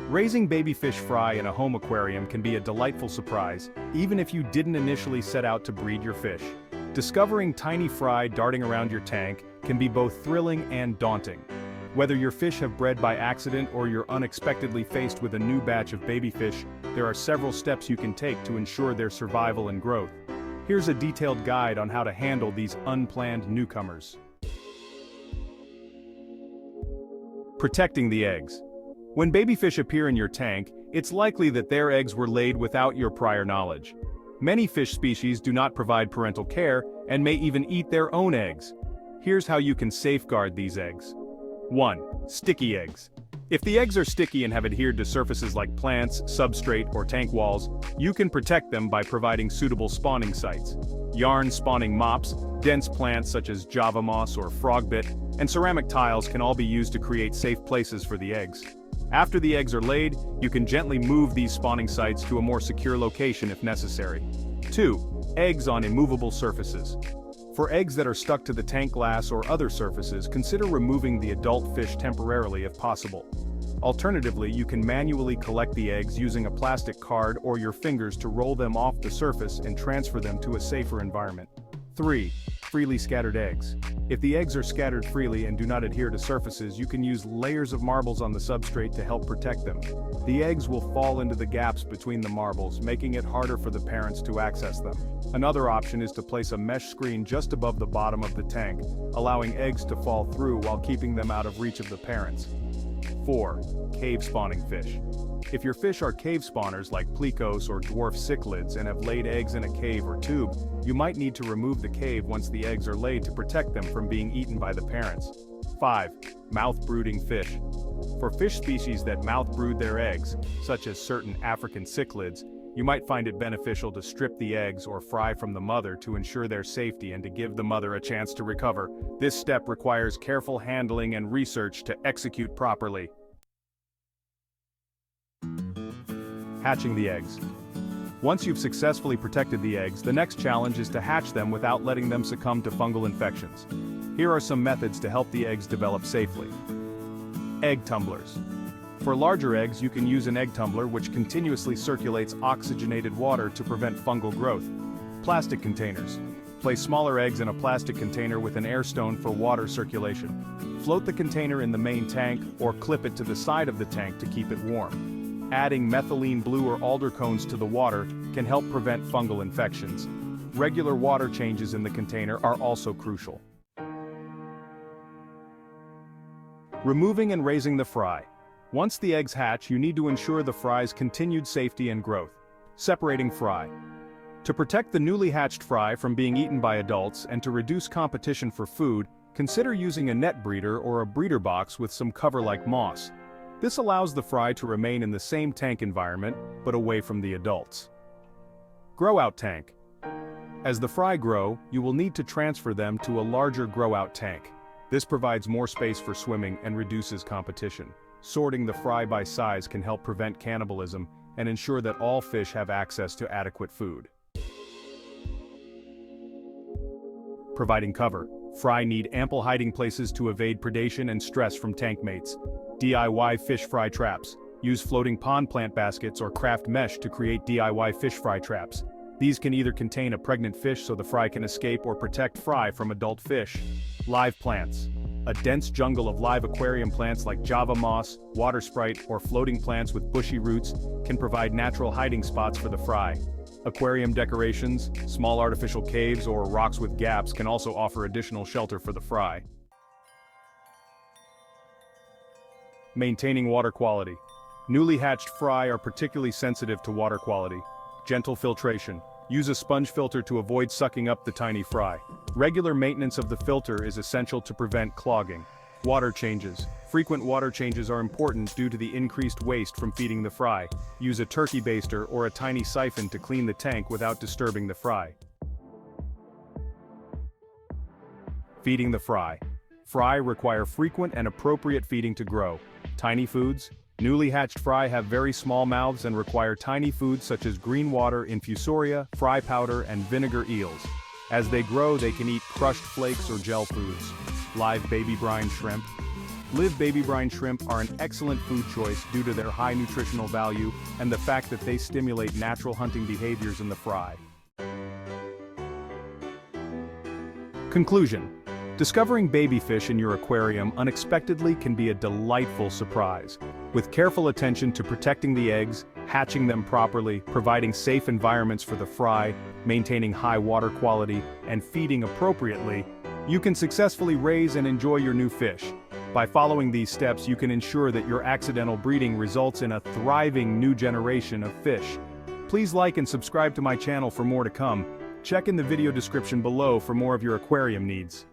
Raising baby fish fry in a home aquarium can be a delightful surprise, even if you didn't initially set out to breed your fish. Discovering tiny fry darting around your tank can be both thrilling and daunting. Whether your fish have bred by accident or you're unexpectedly faced with a new batch of baby fish, there are several steps you can take to ensure their survival and growth. Here's a detailed guide on how to handle these unplanned newcomers. Protecting the eggs. When baby fish appear in your tank, it's likely that their eggs were laid without your prior knowledge. Many fish species do not provide parental care and may even eat their own eggs. Here's how you can safeguard these eggs. 1. Sticky eggs. If the eggs are sticky and have adhered to surfaces like plants, substrate, or tank walls, you can protect them by providing suitable spawning sites. Yarn spawning mops, dense plants such as java moss or frogbit, and ceramic tiles can all be used to create safe places for the eggs. After the eggs are laid, you can gently move these spawning sites to a more secure location if necessary. 2. Eggs on immovable surfaces. For eggs that are stuck to the tank glass or other surfaces, consider removing the adult fish temporarily if possible. Alternatively, you can manually collect the eggs using a plastic card or your fingers to roll them off the surface and transfer them to a safer environment. 3. Freely scattered eggs. If the eggs are scattered freely and do not adhere to surfaces, you can use layers of marbles on the substrate to help protect them. The eggs will fall into the gaps between the marbles, making it harder for the parents to access them. Another option is to place a mesh screen just above the bottom of the tank, allowing eggs to fall through while keeping them out of reach of the parents. 4. Cave spawning fish. If your fish are cave spawners like plecos or dwarf cichlids and have laid eggs in a cave or tube, you might need to remove the cave once the eggs are laid to protect them from being eaten by the parents. 5. Mouth-brooding fish. For fish species that mouth-brood their eggs, such as certain African cichlids, you might find it beneficial to strip the eggs or fry from the mother to ensure their safety and to give the mother a chance to recover. This step requires careful handling and research to execute properly. Hatching the eggs. Once you've successfully protected the eggs, the next challenge is to hatch them without letting them succumb to fungal infections. Here are some methods to help the eggs develop safely. Egg tumblers. For larger eggs, you can use an egg tumbler which continuously circulates oxygenated water to prevent fungal growth. Plastic containers. Place smaller eggs in a plastic container with an air stone for water circulation. Float the container in the main tank or clip it to the side of the tank to keep it warm. Adding methylene blue or alder cones to the water can help prevent fungal infections. Regular water changes in the container are also crucial. Removing and raising the fry. Once the eggs hatch, you need to ensure the fry's continued safety and growth. Separating fry. To protect the newly hatched fry from being eaten by adults and to reduce competition for food, consider using a net breeder or a breeder box with some cover like moss. This allows the fry to remain in the same tank environment, but away from the adults. Grow-out tank. As the fry grow, you will need to transfer them to a larger grow-out tank. This provides more space for swimming and reduces competition. Sorting the fry by size can help prevent cannibalism and ensure that all fish have access to adequate food. Providing cover. Fry need ample hiding places to evade predation and stress from tank mates. DIY fish fry traps. Use floating pond plant baskets or craft mesh to create DIY fish fry traps. These can either contain a pregnant fish so the fry can escape or protect fry from adult fish. Live plants. A dense jungle of live aquarium plants like java moss, water sprite, or floating plants with bushy roots can provide natural hiding spots for the fry. Aquarium decorations, small artificial caves, or rocks with gaps can also offer additional shelter for the fry. Maintaining water quality. Newly hatched fry are particularly sensitive to water quality. Gentle filtration. Use a sponge filter to avoid sucking up the tiny fry. Regular maintenance of the filter is essential to prevent clogging. Water changes. Frequent water changes are important due to the increased waste from feeding the fry. Use a turkey baster or a tiny siphon to clean the tank without disturbing the fry. Feeding the fry. Fry require frequent and appropriate feeding to grow. Tiny foods. Newly hatched fry have very small mouths and require tiny foods such as green water, infusoria, fry powder, and vinegar eels. As they grow, they can eat crushed flakes or gel foods. Live baby brine shrimp. Live baby brine shrimp are an excellent food choice due to their high nutritional value and the fact that they stimulate natural hunting behaviors in the fry. Conclusion. Discovering baby fish in your aquarium unexpectedly can be a delightful surprise. With careful attention to protecting the eggs, hatching them properly, providing safe environments for the fry, maintaining high water quality, and feeding appropriately, you can successfully raise and enjoy your new fish. By following these steps, you can ensure that your accidental breeding results in a thriving new generation of fish. Please like and subscribe to my channel for more to come. Check in the video description below for more of your aquarium needs.